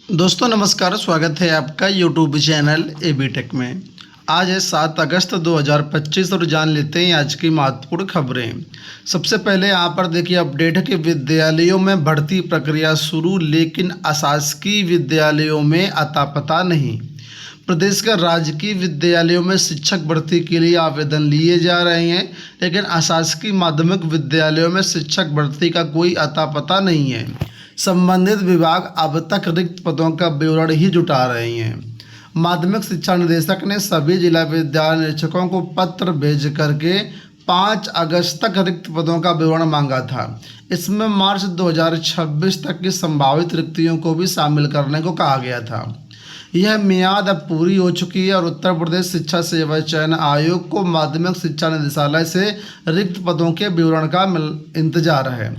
दोस्तों नमस्कार, स्वागत है आपका यूट्यूब चैनल एबी टेक में। आज है 7 अगस्त 2025 और जान लेते हैं आज की महत्वपूर्ण खबरें। सबसे पहले यहाँ पर देखिए अपडेट है कि विद्यालयों में भर्ती प्रक्रिया शुरू, लेकिन अशासकीय विद्यालयों में अता पता नहीं। प्रदेश के राजकीय विद्यालयों में शिक्षक भर्ती के लिए आवेदन लिए जा रहे हैं, लेकिन अशासकीय माध्यमिक विद्यालयों में शिक्षक भर्ती का कोई अता पता नहीं है। संबंधित विभाग अब तक रिक्त पदों का विवरण ही जुटा रहे हैं। माध्यमिक शिक्षा निदेशक ने सभी जिला विद्यालय निरीक्षकों को पत्र भेज करके 5 अगस्त तक रिक्त पदों का विवरण मांगा था। इसमें मार्च 2026 तक की संभावित रिक्तियों को भी शामिल करने को कहा गया था। यह मियाद अब पूरी हो चुकी है और उत्तर प्रदेश शिक्षा सेवा चयन आयोग को माध्यमिक शिक्षा निदेशालय से रिक्त पदों के विवरण का इंतजार है।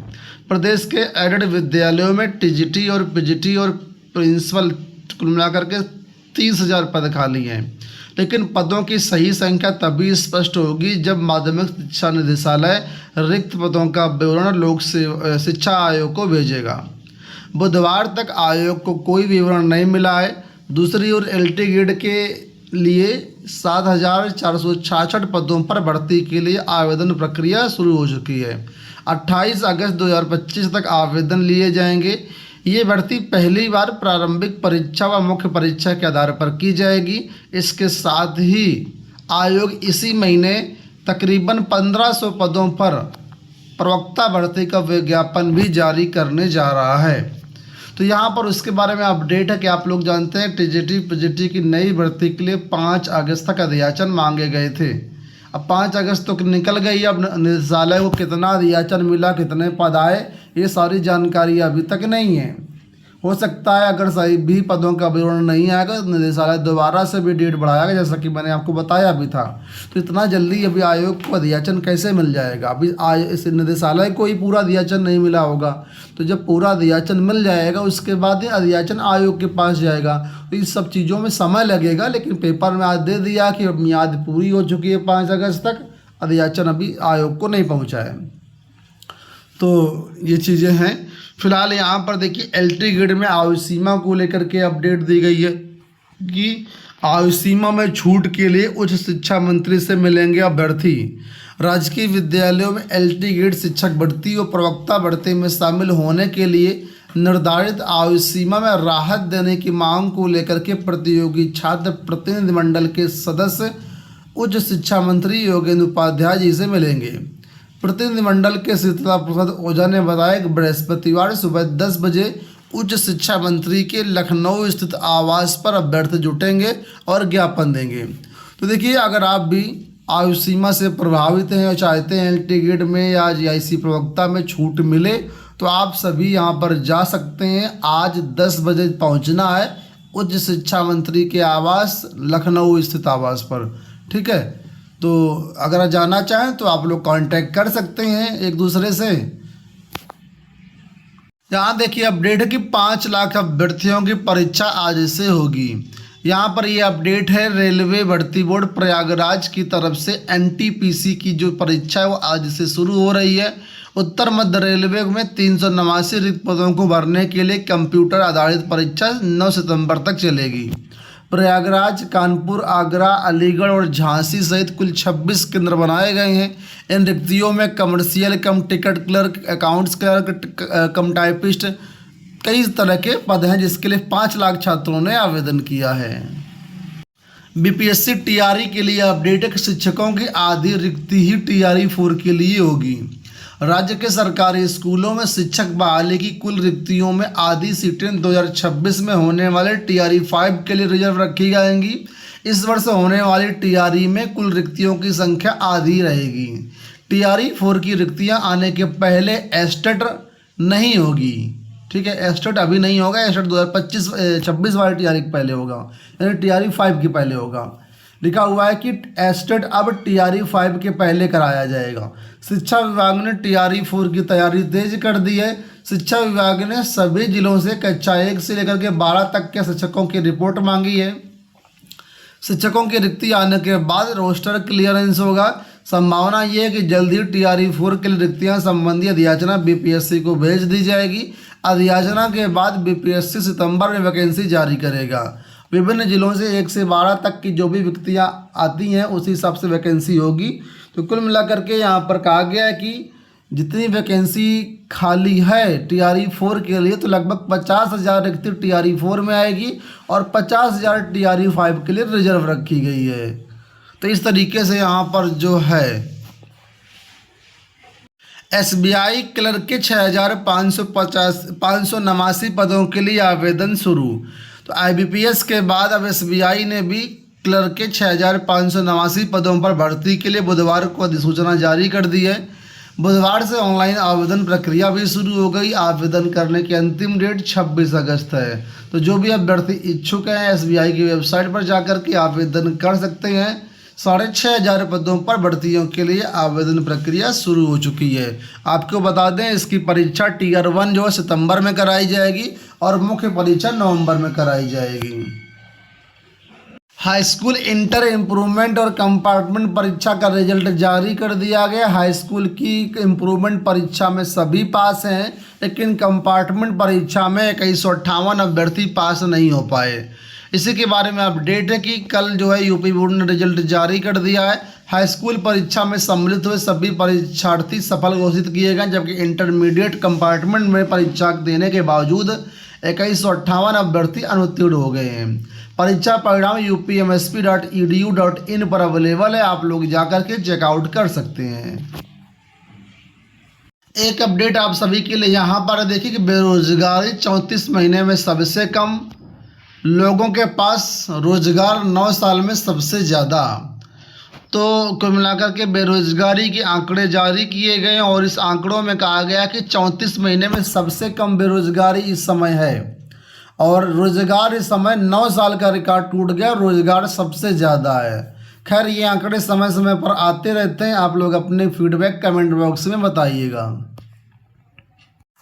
प्रदेश के एडेड विद्यालयों में टीजीटी और पीजीटी और प्रिंसिपल कुल मिलाकर के 30,000 पद खाली हैं, लेकिन पदों की सही संख्या तभी स्पष्ट होगी जब माध्यमिक शिक्षा निदेशालय रिक्त पदों का विवरण लोक शिक्षा आयोग को भेजेगा। बुधवार तक आयोग को कोई विवरण नहीं मिला है। दूसरी ओर एलटी ग्रेड के लिए 7,466 पदों पर भर्ती के लिए आवेदन प्रक्रिया शुरू हो चुकी है। 28 अगस्त 2025 तक आवेदन लिए जाएंगे। ये भर्ती पहली बार प्रारंभिक परीक्षा व मुख्य परीक्षा के आधार पर की जाएगी। इसके साथ ही आयोग इसी महीने तकरीबन 1500 पदों पर प्रवक्ता भर्ती का विज्ञापन भी जारी करने जा रहा है। तो यहाँ पर उसके बारे में अपडेट है कि आप लोग जानते हैं टीजीटी पीजीटी की नई भर्ती के लिए 5 अगस्त तक अध्याचन मांगे गए थे। अब 5 अगस्त तक निकल गई। अब निदेशालय को कितना अध्याचन मिला, कितने पद आए, ये सारी जानकारी अभी तक नहीं है। हो सकता है अगर सही भी पदों का विवरण नहीं आएगा तो निदेशालय दोबारा से भी डेट बढ़ाएगा, जैसा कि मैंने आपको बताया भी था। तो इतना जल्दी अभी आयोग को अध्याचन कैसे मिल जाएगा? अभी इस निदेशालय को ही पूरा अध्याचन नहीं मिला होगा। तो जब पूरा अध्याचन मिल जाएगा उसके बाद ही अध्याचन आयोग के पास जाएगा। तो इस सब चीज़ों में समय लगेगा, लेकिन पेपर में आज दे दिया कि मियाद पूरी हो चुकी है 5 अगस्त तक, अध्याचन अभी आयोग को नहीं पहुँचा है। तो ये चीज़ें हैं। फिलहाल यहाँ पर देखिए एलटी ग्रेड में आयु सीमा को लेकर के अपडेट दी गई है कि आयु सीमा में छूट के लिए उच्च शिक्षा मंत्री से मिलेंगे अभ्यर्थी। राजकीय विद्यालयों में एलटी ग्रेड शिक्षक भर्ती और प्रवक्ता भर्ती में शामिल होने के लिए निर्धारित आयु सीमा में राहत देने की मांग को लेकर के प्रतियोगी छात्र प्रतिनिधिमंडल के सदस्य उच्च शिक्षा मंत्री योगेंद्र उपाध्याय जी से मिलेंगे। प्रतिनिधिमंडल के शीतला प्रसाद ओझा ने बताया कि बृहस्पतिवार सुबह 10 बजे उच्च शिक्षा मंत्री के लखनऊ स्थित आवास पर अभ्यर्थी जुटेंगे और ज्ञापन देंगे। तो देखिए, अगर आप भी आयु सीमा से प्रभावित हैं और चाहते हैं एलटी ग्रेड में या जीआईसी प्रवक्ता में छूट मिले, तो आप सभी यहाँ पर जा सकते हैं। आज 10 बजे पहुँचना है उच्च शिक्षा मंत्री के आवास, लखनऊ स्थित आवास पर। ठीक है, तो अगर जाना चाहें तो आप लोग कांटेक्ट कर सकते हैं एक दूसरे से। यहाँ देखिए अपडेट है कि 5 लाख अभ्यर्थियों की परीक्षा आज से होगी। यहाँ पर ये अपडेट है रेलवे भर्ती बोर्ड प्रयागराज की तरफ से एनटीपीसी की जो परीक्षा है वो आज से शुरू हो रही है। उत्तर मध्य रेलवे में 389 रिक्त पदों को भरने के लिए कंप्यूटर आधारित परीक्षा 9 सितंबर तक चलेगी। प्रयागराज, कानपुर, आगरा, अलीगढ़ और झांसी सहित कुल 26 केंद्र बनाए गए हैं। इन रिक्तियों में कमर्शियल कम टिकट क्लर्क, अकाउंट्स क्लर्क कम टाइपिस्ट, कई तरह के पद हैं जिसके लिए 5 लाख छात्रों ने आवेदन किया है। बीपीएससी टीआरई के लिए अपडेट है कि शिक्षकों की आधी रिक्ति ही टीआरई 4 के लिए होगी। राज्य के सरकारी स्कूलों में शिक्षक बहाली की कुल रिक्तियों में आधी सीटें 2026 में होने वाले टीआरई 5 के लिए रिजर्व रखी जाएंगी। इस वर्ष होने वाली टीआरई में कुल रिक्तियों की संख्या आधी रहेगी। टीआरई 4 की रिक्तियां आने के पहले एस्टेट नहीं होगी। ठीक है, एस्टेट अभी नहीं होगा, एस्टेट 2025-26 वाली टीआरई के पहले होगा, यानी टीआरई 5 के पहले होगा। लिखा हुआ है कि एस्टेट अब टीआरई 5 के पहले कराया जाएगा। शिक्षा विभाग ने टीआरई 4 की तैयारी तेज कर दी है। शिक्षा विभाग ने सभी जिलों से कक्षा 1 से लेकर के 12 तक के शिक्षकों की रिपोर्ट मांगी है। शिक्षकों की रिक्ति आने के बाद रोस्टर क्लियरेंस होगा। संभावना ये है कि जल्द ही टीआरई 4 के लिए रिक्तियाँ संबंधी अधियाचना बीपीएससी को भेज दी जाएगी। अधियाचना के बाद बीपीएससी सितंबर में वैकेंसी जारी करेगा। विभिन्न जिलों से 1 से 12 तक की जो भी व्यक्तियाँ आती हैं उसी हिसाब से वैकेंसी होगी। तो कुल मिलाकर के यहाँ पर कहा गया है कि जितनी वैकेंसी खाली है TRE-4 के लिए, तो लगभग 50,000 रिक्ति TRE-4 में आएगी और 50,000 TRE-5 के लिए रिजर्व रखी गई है। तो इस तरीके से यहाँ पर जो है SBI क्लर्क के 6,589 पदों के लिए आवेदन शुरू। तो IBPS के बाद अब SBI ने भी क्लर्क के 6,589 पदों पर भर्ती के लिए बुधवार को अधिसूचना जारी कर दी है। बुधवार से ऑनलाइन आवेदन प्रक्रिया भी शुरू हो गई। आवेदन करने की अंतिम डेट 26 अगस्त है। तो जो भी अभ्यर्थी इच्छुक हैं SBI की वेबसाइट पर जाकर के आवेदन कर सकते हैं। 6,500 पदों पर भर्तियों के लिए आवेदन प्रक्रिया शुरू हो चुकी है। आपको बता दें इसकी परीक्षा Tier 1 जो है सितंबर में कराई जाएगी और मुख्य परीक्षा नवंबर में कराई जाएगी। हाई स्कूल इंटर इम्प्रूवमेंट और कंपार्टमेंट परीक्षा का रिजल्ट जारी कर दिया गया। हाई स्कूल की इम्प्रूवमेंट परीक्षा में सभी पास हैं, लेकिन कंपार्टमेंट परीक्षा में 2158 अभ्यर्थी पास नहीं हो पाए। इसी के बारे में अपडेट है कि कल जो है यूपी बोर्ड ने रिजल्ट जारी कर दिया है। हाई स्कूल परीक्षा में सम्मिलित हुए सभी परीक्षार्थी सफल घोषित किए गए, जबकि इंटरमीडिएट कंपार्टमेंट में परीक्षा देने के बावजूद 2158 अभ्यर्थी अनुत्तीर्ण हो गए हैं। परीक्षा परिणाम upmsp.edu.in पर अवेलेबल है। आप लोग जाकर के चेकआउट कर सकते हैं। एक अपडेट आप सभी के लिए यहाँ पर देखिए कि बेरोजगारी 34 महीने में सबसे कम, लोगों के पास रोजगार 9 साल में सबसे ज़्यादा। तो कुल मिलाकर के बेरोजगारी के आंकड़े जारी किए गए हैं और इस आंकड़ों में कहा गया कि 34 महीने में सबसे कम बेरोजगारी इस समय है और रोजगार इस समय 9 साल का रिकॉर्ड टूट गया। रोजगार सबसे ज़्यादा है। खैर ये आंकड़े समय समय पर आते रहते हैं। आप लोग अपने फीडबैक कमेंट बॉक्स में बताइएगा।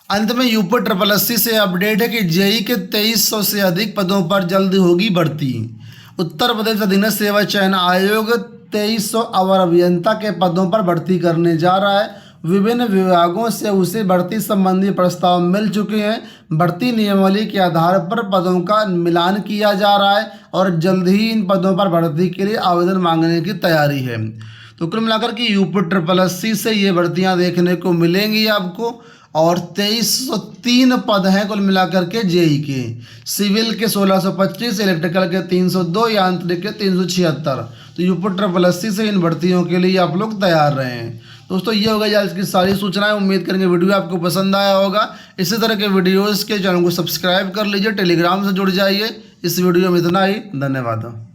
अंत में UPSSC से अपडेट है कि JEE के 2300 से अधिक पदों पर जल्द होगी भर्ती। उत्तर प्रदेश अधीनस्थ सेवा चयन आयोग 2300 अवर अभियंता के पदों पर भर्ती करने जा रहा है। विभिन्न विभागों से उसे भर्ती संबंधी प्रस्ताव मिल चुके हैं। भर्ती नियमावली के आधार पर पदों का मिलान किया जा रहा है और जल्द ही इन पदों पर भर्ती के लिए आवेदन मांगने की तैयारी है। तो कुल मिलाकर के UPSSC से ये भर्तियां देखने को मिलेंगी आपको और 2303 पद हैं कुल मिलाकर के JEE के। सिविल के 1625, इलेक्ट्रिकल के 302, यांत्रिक के 376। तो UPSSC से इन भर्तियों के लिए आप लोग तैयार रहें। दोस्तों ये हो गई आज की सारी सूचनाएं। उम्मीद करेंगे वीडियो आपको पसंद आया होगा। इसी तरह के वीडियोस के चैनल को सब्सक्राइब कर लीजिए, टेलीग्राम से जुड़ जाइए। इस वीडियो में इतना ही, धन्यवाद।